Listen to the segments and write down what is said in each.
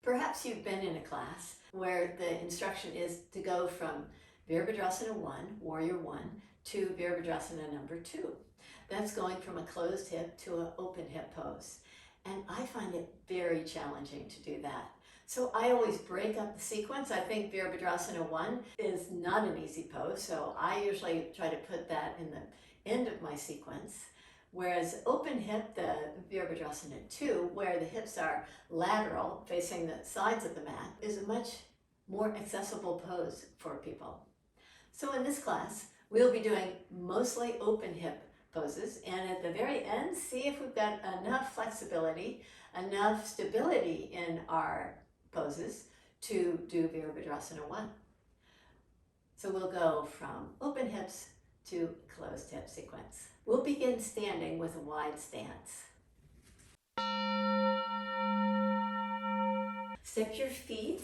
Perhaps you've been in a class where the instruction is to go from Virabhadrasana 1, Warrior 1, to Virabhadrasana number 2. That's going from a closed hip to an open hip pose. And I find it very challenging to do that. So I always break up the sequence. I think Virabhadrasana 1 is not an easy pose, so I usually try to put that in the end of my sequence. Whereas open hip, the Virabhadrasana 2, where the hips are lateral, facing the sides of the mat, is a much more accessible pose for people. So in this class, we'll be doing mostly open hip poses, and at the very end, see if we've got enough flexibility, enough stability in our poses to do Virabhadrasana 1. So we'll go from open hips to closed hip sequence. We'll begin standing with a wide stance. Step your feet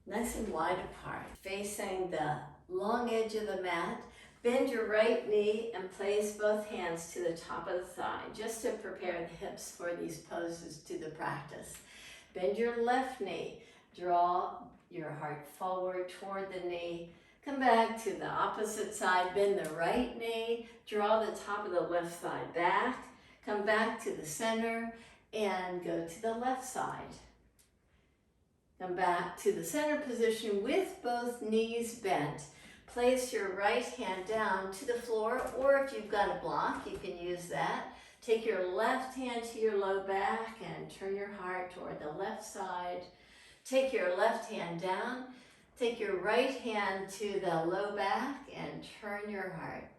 nice and wide apart, facing the long edge of the mat. Bend your right knee and place both hands to the top of the thigh, just to prepare the hips for these poses to the practice. Bend your left knee, draw your heart forward toward the knee. Come back to the opposite side, bend the right knee, draw the top of the left thigh back, come back to the center, and go to the left side. Come back to the center position with both knees bent. Place your right hand down to the floor, or if you've got a block, you can use that. Take your left hand to your low back and turn your heart toward the left side. Take your left hand down. Take your right hand to the low back and turn your heart.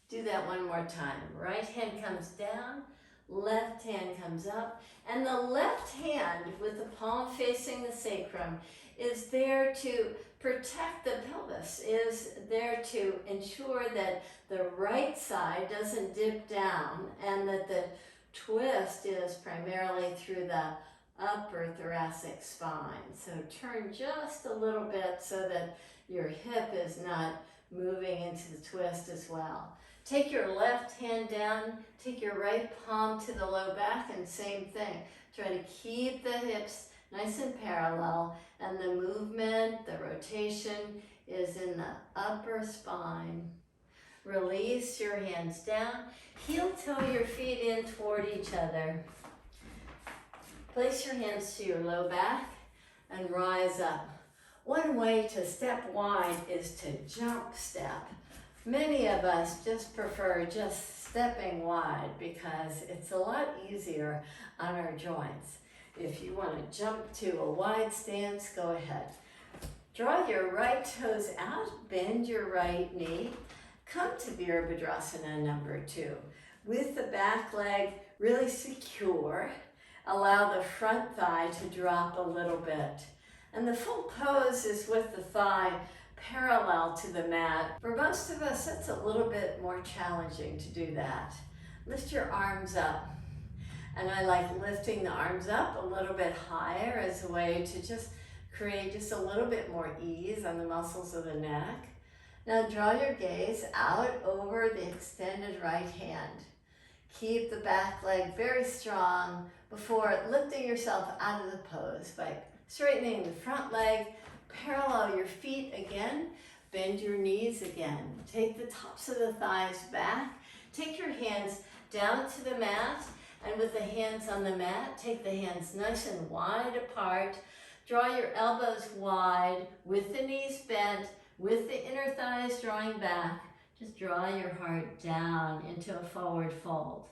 Do that one more time. Right hand comes down, left hand comes up, and the left hand with the palm facing the sacrum is there to protect the pelvis, is there to ensure that the right side doesn't dip down and that the twist is primarily through the upper thoracic spine. So turn just a little bit so that your hip is not moving into the twist as well. Take your left hand down, take your right palm to the low back, and same thing. Try to keep the hips nice and parallel, and the movement, the rotation is in the upper spine. Release your hands down, heel toe your feet in toward each other. Place your hands to your low back and rise up. One way to step wide is to jump step. Many of us just prefer just stepping wide because it's a lot easier on our joints. If you want to jump to a wide stance, go ahead. Draw your right toes out, bend your right knee. Come to Virabhadrasana number 2. With the back leg really secure, allow the front thigh to drop a little bit. And the full pose is with the thigh parallel to the mat. For most of us, that's a little bit more challenging to do that. Lift your arms up. And I like lifting the arms up a little bit higher as a way to just create just a little bit more ease on the muscles of the neck. Now draw your gaze out over the extended right hand. Keep the back leg very strong before lifting yourself out of the pose by straightening the front leg, parallel your feet again, bend your knees again. Take the tops of the thighs back, take your hands down to the mat, and with the hands on the mat, take the hands nice and wide apart. Draw your elbows wide with the knees bent, with the inner thighs drawing back. Just draw your heart down into a forward fold.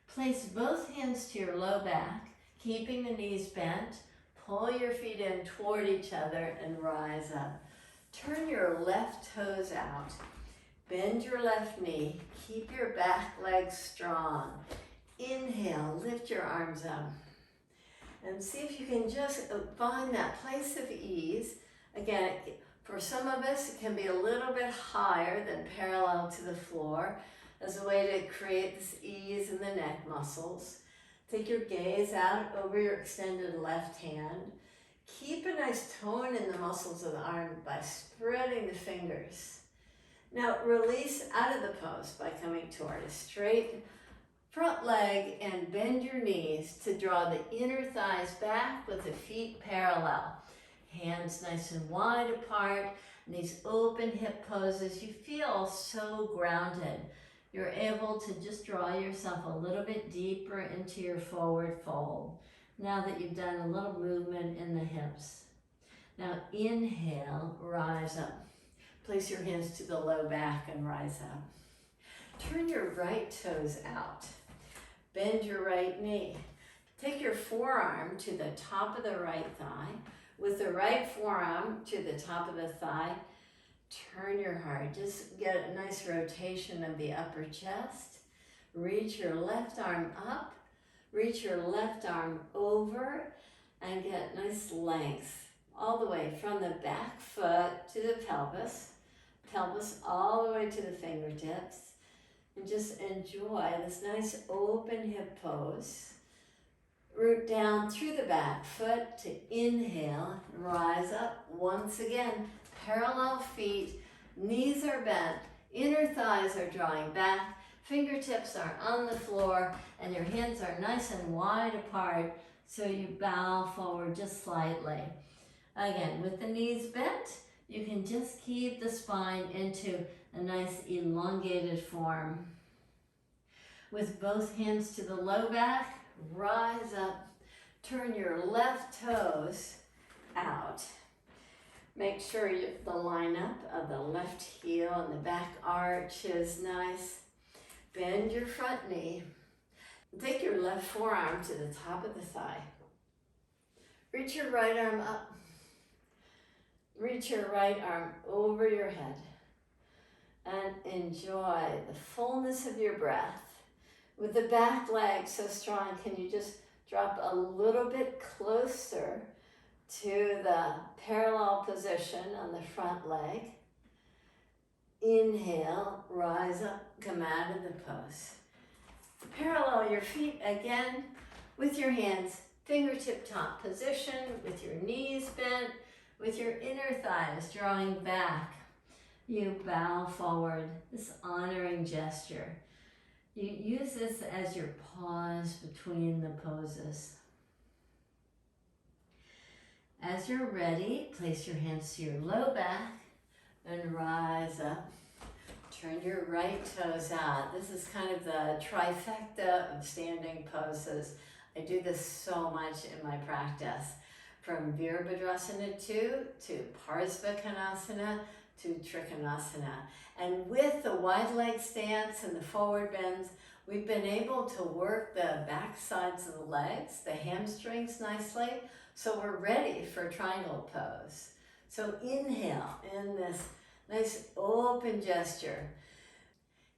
Place both hands to your low back, keeping the knees bent. Pull your feet in toward each other and rise up. Turn your left toes out. Bend your left knee. Keep your back leg strong. Inhale, lift your arms up. And see if you can just find that place of ease. Again, for some of us, it can be a little bit higher than parallel to the floor as a way to create this ease in the neck muscles. Take your gaze out over your extended left hand. Keep a nice tone in the muscles of the arm by spreading the fingers. Now release out of the pose by coming toward a straight front leg and bend your knees to draw the inner thighs back with the feet parallel. Hands nice and wide apart. And these open hip poses, you feel so grounded. You're able to just draw yourself a little bit deeper into your forward fold. Now that you've done a little movement in the hips. Now inhale, rise up. Place your hands to the low back and rise up. Turn your right toes out. Bend your right knee. Take your forearm to the top of the right thigh. With the right forearm to the top of the thigh, turn your heart. Just get a nice rotation of the upper chest. Reach your left arm up. Reach your left arm over and get nice length all the way from the back foot to the pelvis. Pelvis all the way to the fingertips. And just enjoy this nice open hip pose. Root down through the back foot to inhale, rise up once again. Parallel feet, knees are bent, inner thighs are drawing back, fingertips are on the floor, and your hands are nice and wide apart, so you bow forward just slightly. Again, with the knees bent, you can just keep the spine into a nice elongated form. With both hands to the low back, rise up, turn your left toes out. Make sure the lineup of the left heel and the back arch is nice. Bend your front knee. Take your left forearm to the top of the thigh. Reach your right arm up. Reach your right arm over your head. And enjoy the fullness of your breath. With the back leg so strong, can you just drop a little bit closer to the parallel position on the front leg? Inhale, rise up, come out of the pose. Parallel your feet again with your hands, fingertip top position, with your knees bent, with your inner thighs drawing back. You bow forward, this honoring gesture. You use this as your pause between the poses. As you're ready, place your hands to your low back and rise up. Turn your right toes out. This is kind of the trifecta of standing poses. I do this so much in my practice. From Virabhadrasana 2 to Parsvakonasana to Trikonasana. And with the wide leg stance and the forward bends, we've been able to work the back sides of the legs, the hamstrings nicely, so we're ready for triangle pose. So inhale in this nice open gesture.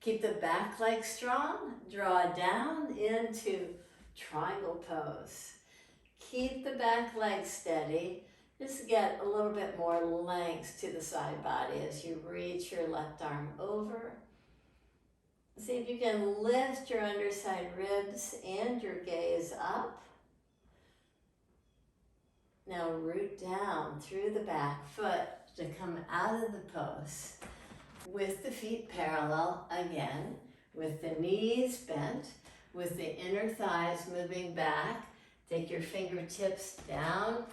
Keep the back leg strong, draw down into triangle pose. Keep the back leg steady. Just get a little bit more length to the side body as you reach your left arm over. See if you can lift your underside ribs and your gaze up. Now root down through the back foot to come out of the pose. With the feet parallel again, with the knees bent, with the inner thighs moving back. Take your fingertips down.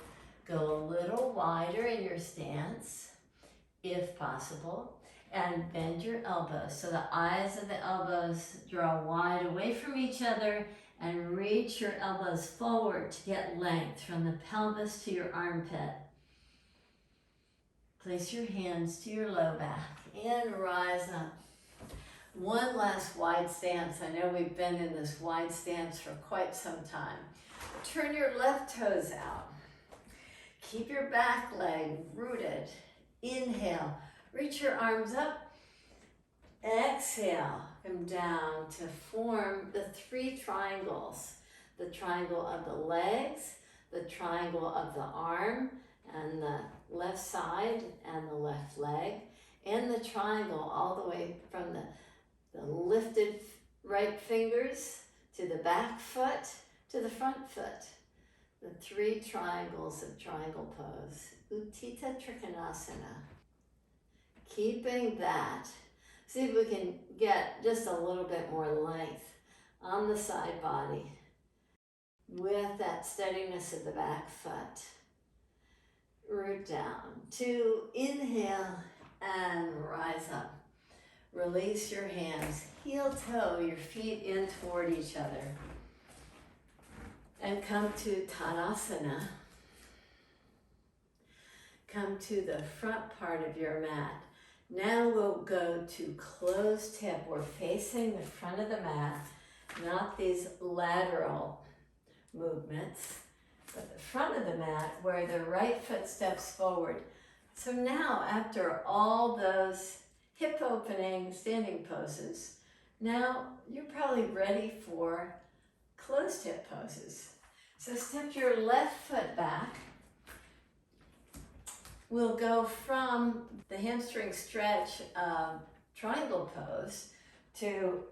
Go a little wider in your stance, if possible, and bend your elbows. So the eyes of the elbows draw wide away from each other and reach your elbows forward to get length from the pelvis to your armpit. Place your hands to your low back and rise up. One last wide stance. I know we've been in this wide stance for quite some time. Turn your left toes out. Keep your back leg rooted. Inhale, reach your arms up. Exhale, come down to form the three triangles. The triangle of the legs, the triangle of the arm and the left side and the left leg, and the triangle all the way from the lifted right fingers to the back foot to the front foot. The three triangles of triangle pose. Uttita Trikonasana. Keeping that. See if we can get just a little bit more length on the side body with that steadiness of the back foot. Root down. 2, inhale and rise up. Release your hands, heel toe, your feet in toward each other. And come to Tadasana. Come to the front part of your mat. Now we'll go to closed hip. We're facing the front of the mat, not these lateral movements, but the front of the mat where the right foot steps forward. So now, after all those hip opening standing poses, now you're probably ready for closed hip poses. So step your left foot back. We'll go from the hamstring stretch triangle pose to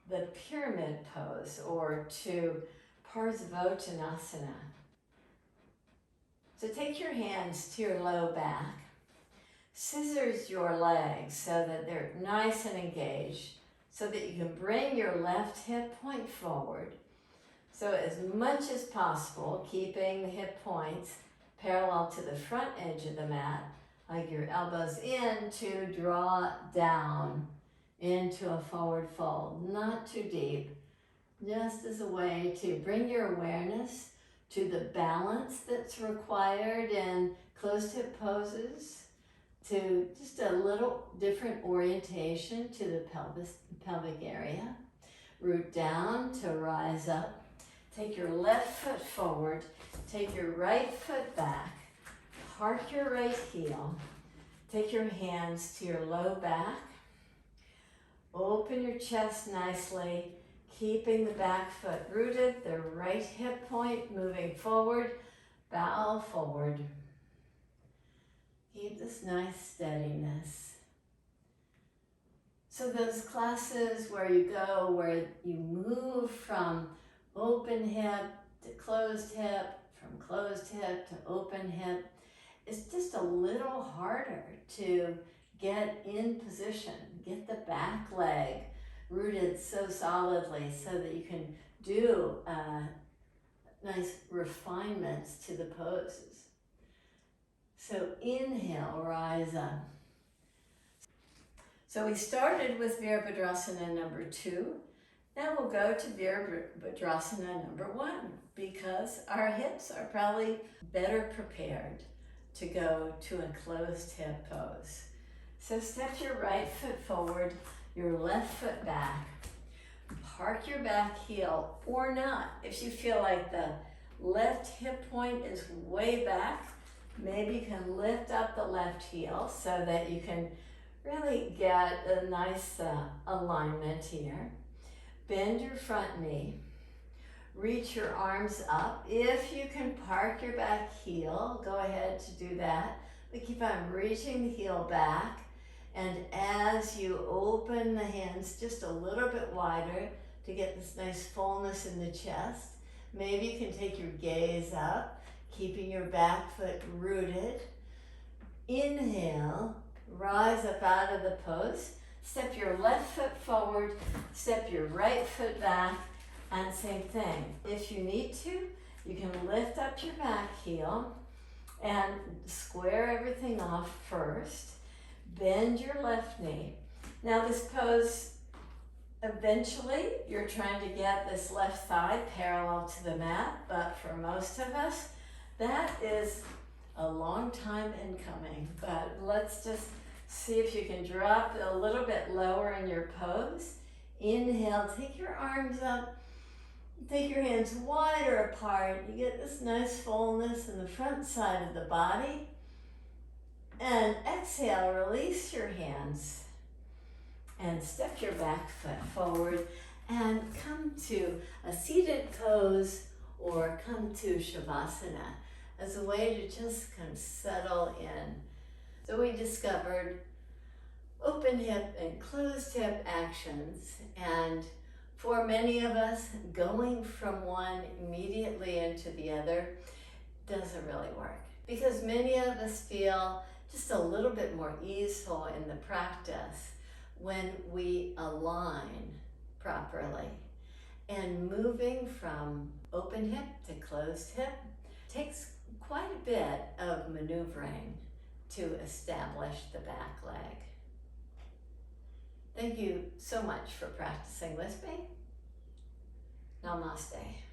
the pyramid pose or to Parsvottanasana. So take your hands to your low back. Scissors your legs so that they're nice and engaged, so that you can bring your left hip point forward. So as much as possible, keeping the hip points parallel to the front edge of the mat, like your elbows in to draw down into a forward fold, not too deep, just as a way to bring your awareness to the balance that's required in closed hip poses, to just a little different orientation to the pelvic area. Root down to rise up. Take your left foot forward, take your right foot back, park your right heel, take your hands to your low back, open your chest nicely, keeping the back foot rooted, the right hip point moving forward, bow forward. Keep this nice steadiness. So those classes where you go, where you move from open hip to closed hip, from closed hip to open hip, it's just a little harder to get in position, get the back leg rooted so solidly so that you can do nice refinements to the poses. So inhale, rise up. So we started with Virabhadrasana number 2. Now we'll go to Virabhadrasana number 1 because our hips are probably better prepared to go to a closed hip pose. So step your right foot forward, your left foot back. Park your back heel or not. If you feel like the left hip point is way back, maybe you can lift up the left heel so that you can really get a nice alignment here. Bend your front knee. Reach your arms up. If you can park your back heel, go ahead to do that. But keep on reaching the heel back. And as you open the hands just a little bit wider to get this nice fullness in the chest, maybe you can take your gaze up, keeping your back foot rooted. Inhale, rise up out of the pose. Step your left foot forward, step your right foot back, and same thing. If you need to, you can lift up your back heel and square everything off first. Bend your left knee. Now this pose, eventually you're trying to get this left thigh parallel to the mat, but for most of us, that is a long time in coming. But let's just see if you can drop a little bit lower in your pose. Inhale, take your arms up, take your hands wider apart. You get this nice fullness in the front side of the body. And exhale, release your hands and step your back foot forward and come to a seated pose or come to Shavasana as a way to just kind of settle in. So we discovered open hip and closed hip actions, and for many of us, going from one immediately into the other doesn't really work because many of us feel just a little bit more easeful in the practice when we align properly. And moving from open hip to closed hip takes quite a bit of maneuvering to establish the back leg. Thank you so much for practicing with me. Namaste.